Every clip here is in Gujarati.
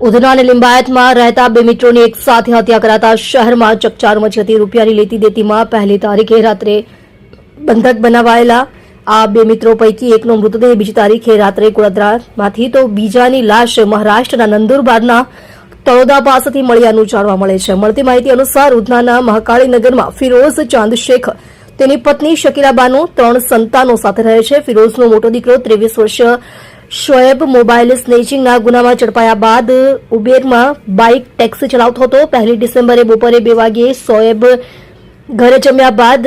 ઉધના અને લિંબાયતમાં રહેતા બે મિત્રોની એક સાથે હત્યા કરાતા શહેરમાં ચકચાર મચી હતી. રૂપિયાની લેતી દેતીમાં પહેલી તારીખે રાત્રે બંધક બનાવાયેલા આ બે મિત્રો પૈકી એકનો મૃતદેહ બીજી તારીખે રાત્રે ગોધરામાંથી તો બીજાની લાશ મહારાષ્ટ્રના નંદુરબારના તળોદા પાસેથી મળ્યાનું જાણવા મળે છે. મળતી માહિતી અનુસાર ઉધનાના મહાકાળીનગરમાં ફિરોઝ ચાંદ શેખ તેની પત્ની શકીલાબાનો 3 સંતાનો સાથે રહે છે. ફિરોઝનો મોટો દીકરો 23 વર્ષીય શોએબ મોબાઈલ સ્નેચિંગના ગુનામાં ઝડપાયા બાદ ઉબેરમાં બાઇક ટેક્સી ચલાવતો હતો. 1 ડિસેમ્બરે બપોરે 2 વાગ્યે શોએબ ઘરે જમ્યા બાદ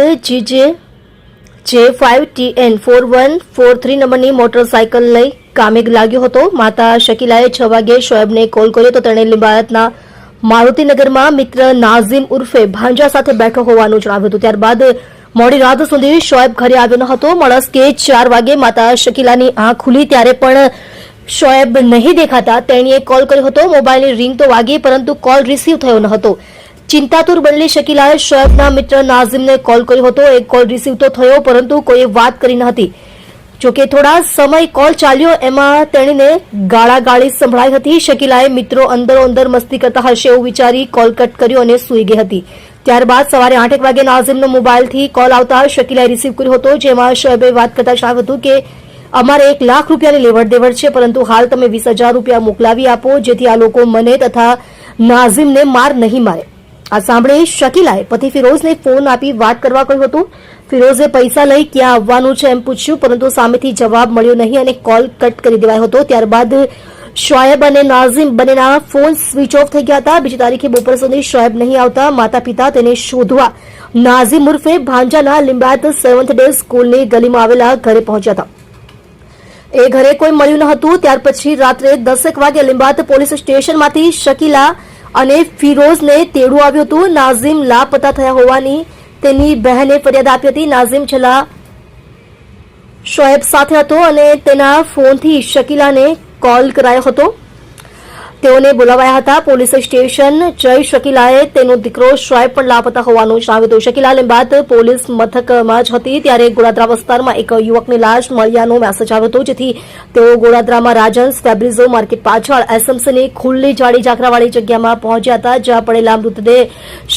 J5TN 4143 નંબરની મોટરસાયકલ લઈ કામે લાગ્યો હતો. માતા શકીલાએ 6 વાગ્યે શોએબને કોલ કર્યો તો તેણે લિંબાયતના મારુતિનગરમાં મિત્ર નાઝીમ ઉર્ફે ભાંજા સાથે બેઠો હોવાનું જણાવ્યું હતું. ત્યારબાદ મોડી રાત સુધી શોએબ ઘરે આવ્યો ન હતો. મળસ્કે 4 વાગે માતા શકીલાની આંખ ખુલી ત્યારે પણ શોએબ નહીં દેખાતા તેણીએ કોલ કર્યો હતો. મોબાઈલની રિંગ તો વાગી પરંતુ કોલ રિસીવ થયો ન હતો. ચિંતાતુર બનેલી શકીલાએ શોએબના મિત્ર નાઝીમને કોલ કર્યો હતો. એક કોલ રિસીવ તો થયો પરંતુ કોઈએ વાત કરી ન હતી. જોકે થોડા સમય કોલ ચાલ્યો એમાં તેણીને ગાળાગાળી સંભળાઈ હતી. શકીલાએ મિત્રો અંદર મસ્તી કરતા હશે એવું વિચારી કોલ કટ કર્યો અને સૂઈ ગઈ હતી. ત્યારબાદ સવારે 8 વાગે નાઝીમનો મોબાઈલથી કોલ આવતા શકીલાએ રિસીવ કર્યો હતો, જેમાં શોએબે વાત કરતા જણાવ્યું હતું કે અમારે 1 લાખ રૂપિયાની લેવડ દેવડ છે, પરંતુ હાલ તમે 20,000 રૂપિયા મોકલાવી આપો જેથી આ લોકો મને તથા નાઝીમને માર નહીં મારે. આ સાંભળી શકીલાએ પતિ ફિરોઝને ફોન આપી વાત કરવા કહ્યું હતું. ફિરોઝે પૈસા લઈ ક્યાં આવવાનું છે એમ પૂછ્યું, પરંતુ સામેથી જવાબ મળ્યો નહીં અને કોલ કટ કરી દેવાયો હતો. ત્યારબાદ શોએબ અને નાઝીમ બંનેના ફોન સ્વિચ ઓફ થઈ ગયા હતા. બીજી તારીખે બપોર સુધી શોએબ નહીં આવતા માતા પિતા તેને શોધવા નાઝીમ ઉર્ફે ભાંજાના લિંબાયત 7th ડે સ્કૂલની ગલીમાં આવેલા ઘરે પહોંચ્યા હતા. એ ઘરે કોઈ મળ્યું ન હતું. ત્યાર પછી રાત્રે 10 વાગે લિંબાયત પોલીસ સ્ટેશનમાંથી શકીલા અને ફિરોઝને તેડું આવ્યું હતું. નાઝીમ લાપતા થયા હોવાની તેની બહેને ફરિયાદ આપી હતી. નાઝીમ છેલ્લા શોએબ સાથે હતો અને તેના ફોનથી શકીલાને કોલ કરાયો હતો. તેઓને બોલાવાયા હતા. પોલીસ સ્ટેશન જઈ શકીલાએ તેનો દીકરો શોએબ પણ લાપતા હોવાનું જણાવ્યું હતું. શકીલા લિંબાયત પોલીસ મથકમાં જ હતી ત્યારે ગોળાદરા વિસ્તારમાં એક યુવકની લાશ મળ્યાનો મેસેજ આવ્યો હતો, જેથી તેઓ ગોળાદરામાં રાજન્સ ફેબ્રિઝો માર્કેટ પાછળ એસએમસીની ખુલ્લી જાડી ઝાકરાવાળી જગ્યામાં પહોંચ્યા હતા, જ્યાં પડેલા મૃતદેહ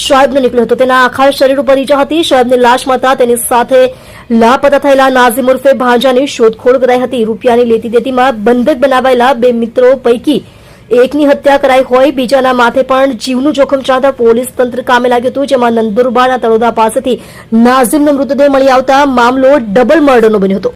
શોએબનો નીકળ્યો હતો. તેના આખા શરીર ઉપર ઈજા હતી. શોએબની લાશ મળતા તેની સાથે લાપતા થયેલા નાઝીમ ઉર્ફે ભાંજાની શોધખોળ કરાઈ હતી. રૂપિયાની લેતી દેતીમાં બંધક બનાવાયેલા બે મિત્રો પૈકી એકની હત્યા કરાઈ હોય, બીજાના માથે પણ જીવનું જોખમ ચાલતા પોલીસ તંત્ર કામે લાગ્યું હતું, જેમાં નંદુરબારના તળોદા પાસેથી નાઝીમનો મૃતદેહ મળી આવતા મામલો ડબલ મર્ડરનો બન્યો હતો.